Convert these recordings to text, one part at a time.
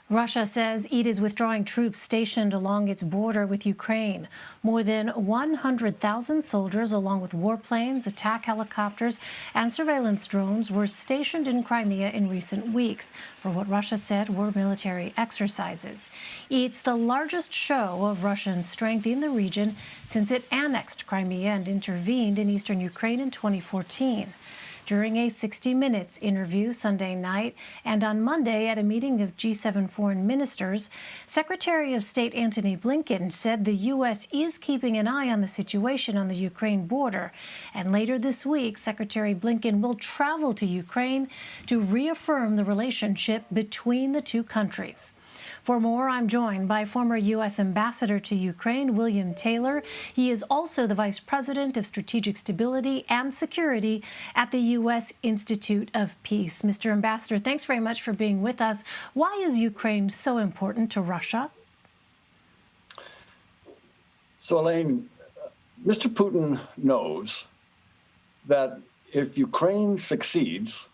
Russia says it is withdrawing troops stationed along its border with Ukraine. More than 100,000 soldiers, along with warplanes, attack helicopters, and surveillance drones, were stationed in Crimea in recent weeks for what Russia said were military exercises. It's the largest show of Russian strength in the region since it annexed Crimea and intervened in eastern Ukraine in 2014. During a 60 Minutes interview Sunday night and on Monday at a meeting of G7 foreign ministers, Secretary of State Anthony Blinken said the U.S. is keeping an eye on the situation on the Ukraine border. And later this week, Secretary Blinken will travel to Ukraine to reaffirm the relationship between the two countries. For more, I'm joined by former U.S. Ambassador to Ukraine, William Taylor. He is also the Vice President of Strategic Stability and Security at the U.S. Institute of Peace. Mr. Ambassador, thanks very much for being with us. Why is Ukraine so important to Russia? So, Elaine, Mr. Putin knows that if Ukraine succeeds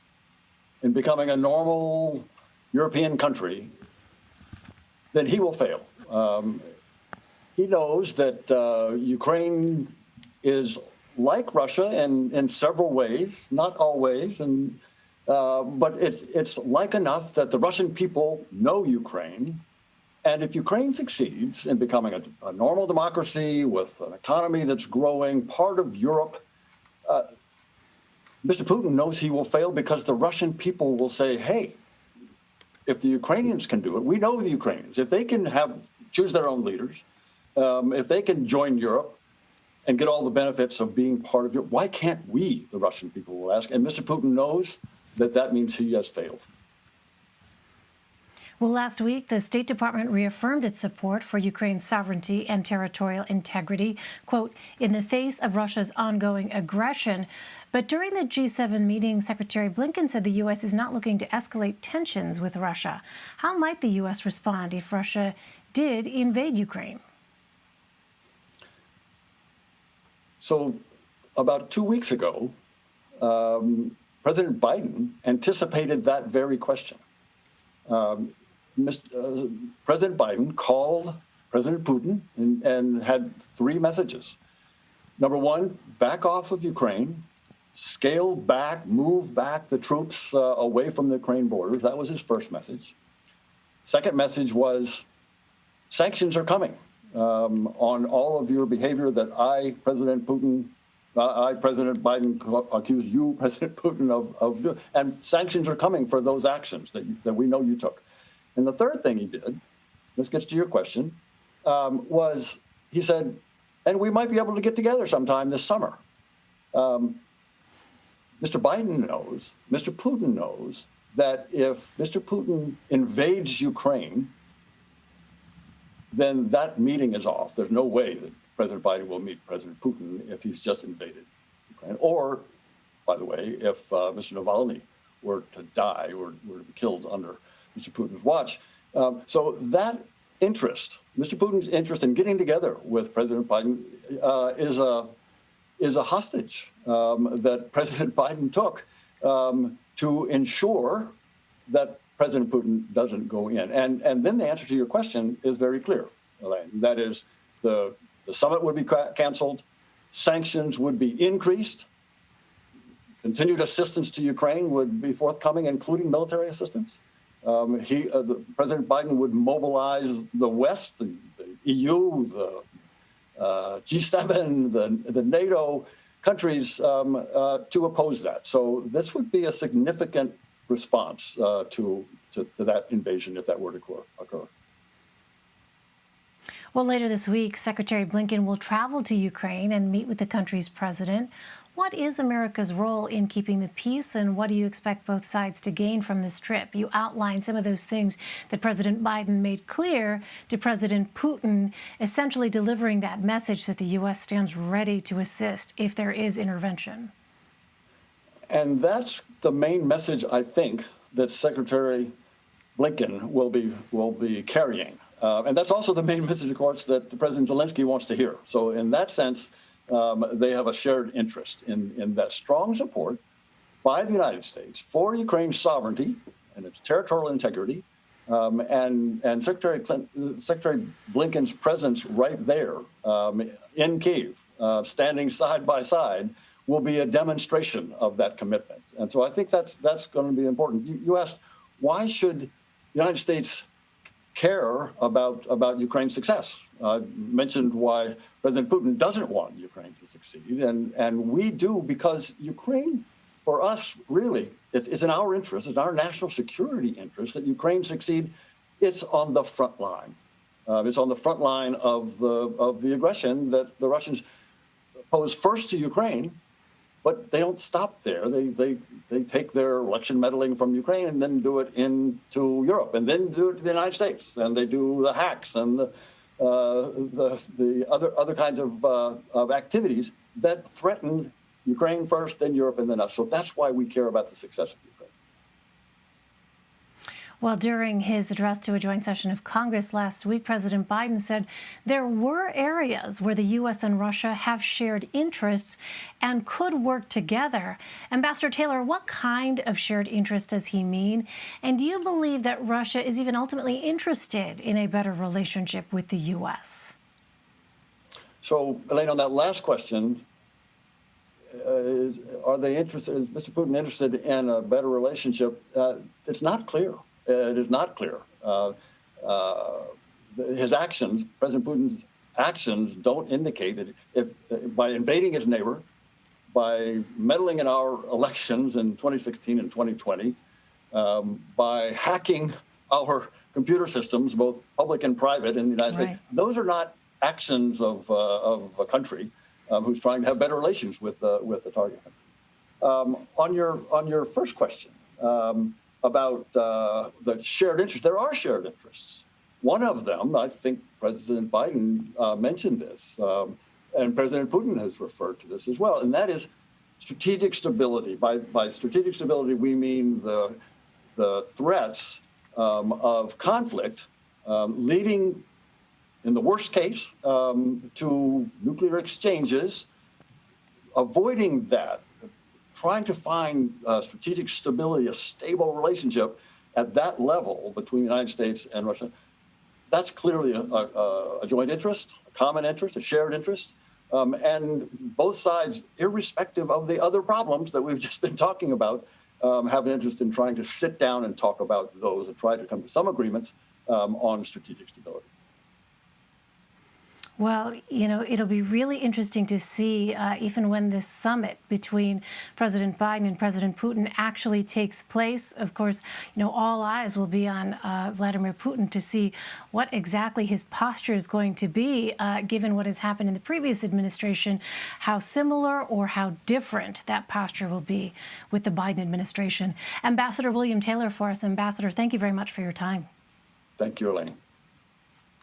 in becoming a normal European country, then he will fail. He knows that Ukraine is like Russia in several ways, not always, but it's like enough that the Russian people know Ukraine. And if Ukraine succeeds in becoming a normal democracy with an economy that's growing, part of Europe, Mr. Putin knows he will fail because the Russian people will say, hey, if the Ukrainians can do it, we know the Ukrainians. If they can choose their own leaders, if they can join Europe and get all the benefits of being part of Europe, why can't we, the Russian people will ask? And Mr. Putin knows that that means he has failed. Well, last week, the State Department reaffirmed its support for Ukraine's sovereignty and territorial integrity, quote, in the face of Russia's ongoing aggression. But during the G7 meeting, Secretary Blinken said the U.S. is not looking to escalate tensions with Russia. How might the U.S. respond if Russia did invade Ukraine? So about 2 weeks ago, President Biden anticipated that very question. President Biden called President Putin and had three messages. Number one, back off of Ukraine, scale back, move back the troops away from the Ukraine borders. That was his first message. Second message was sanctions are coming on all of your behavior that President Biden, accused you, President Putin, of doing. And sanctions are coming for those actions that we know you took. And the third thing he did, this gets to your question, was he said, and we might be able to get together sometime this summer. Mr. Biden knows, Mr. Putin knows that if Mr. Putin invades Ukraine, then that meeting is off. There's no way that President Biden will meet President Putin if he's just invaded Ukraine. Or, by the way, if Mr. Navalny were to die or were to be killed under Mr. Putin's watch. So that interest, Mr. Putin's interest in getting together with President Biden is a hostage that President Biden took to ensure that President Putin doesn't go in. And then the answer to your question is very clear, Elaine. That is, the summit would be canceled, sanctions would be increased, continued assistance to Ukraine would be forthcoming, including military assistance. President Biden would mobilize the West, the EU, the G7, the NATO countries to oppose that. So this would be a significant response to that invasion if that were to occur. Well, later this week, Secretary Blinken will travel to Ukraine and meet with the country's president. What is America's role in keeping the peace, and what do you expect both sides to gain from this trip? You outlined some of those things that President Biden made clear to President Putin, essentially delivering that message that the U.S. stands ready to assist if there is intervention. And that's the main message, I think, that Secretary Blinken will be carrying. And that's also the main message, of course, that President Zelensky wants to hear. So in that sense, they have a shared interest in that strong support by the United States for Ukraine's sovereignty and its territorial integrity, And Secretary Blinken's presence right there in Kiev, standing side by side, will be a demonstration of that commitment. And so I think that's going to be important. You asked, why should the United States care about Ukraine's success? I mentioned why President Putin doesn't want Ukraine to succeed, and we do, because Ukraine, for us, really, it's in our interest, it's our national security interest that Ukraine succeed. It's on the front line. It's on the front line of the aggression that the Russians pose first to Ukraine, but they don't stop there. They take their election meddling from Ukraine and then do it into Europe, and then do it to the United States, and they do the hacks and the other kinds of activities that threaten Ukraine first, then Europe, and then us. So that's why we care about the success of Ukraine. Well, during his address to a joint session of Congress last week, President Biden said there were areas where the U.S. and Russia have shared interests and could work together. Ambassador Taylor, what kind of shared interest does he mean? And do you believe that Russia is even ultimately interested in a better relationship with the U.S.? So, Elaine, on that last question, are they interested? Is Mr. Putin interested in a better relationship? It's not clear. It is not clear. His actions, President Putin's actions, don't indicate that if by invading his neighbor, by meddling in our elections in 2016 and 2020, by hacking our computer systems, both public and private in the United States, those are not actions of a country who's trying to have better relations with the target country. On your first question about the shared interest, there are shared interests. One of them, I think President Biden mentioned this, and President Putin has referred to this as well, and that is strategic stability. By strategic stability, we mean the threats of conflict leading, in the worst case, to nuclear exchanges, avoiding that, trying to find strategic stability, a stable relationship at that level between the United States and Russia. That's clearly a joint interest, a common interest, a shared interest. And both sides, irrespective of the other problems that we've just been talking about, have an interest in trying to sit down and talk about those and try to come to some agreements on strategic stability. Well, you know, it'll be really interesting to see, even when this summit between President Biden and President Putin actually takes place. Of course, you know, all eyes will be on Vladimir Putin to see what exactly his posture is going to be, given what has happened in the previous administration, how similar or how different that posture will be with the Biden administration. Ambassador William Taylor for us. Ambassador, thank you very much for your time. Thank you, Elaine.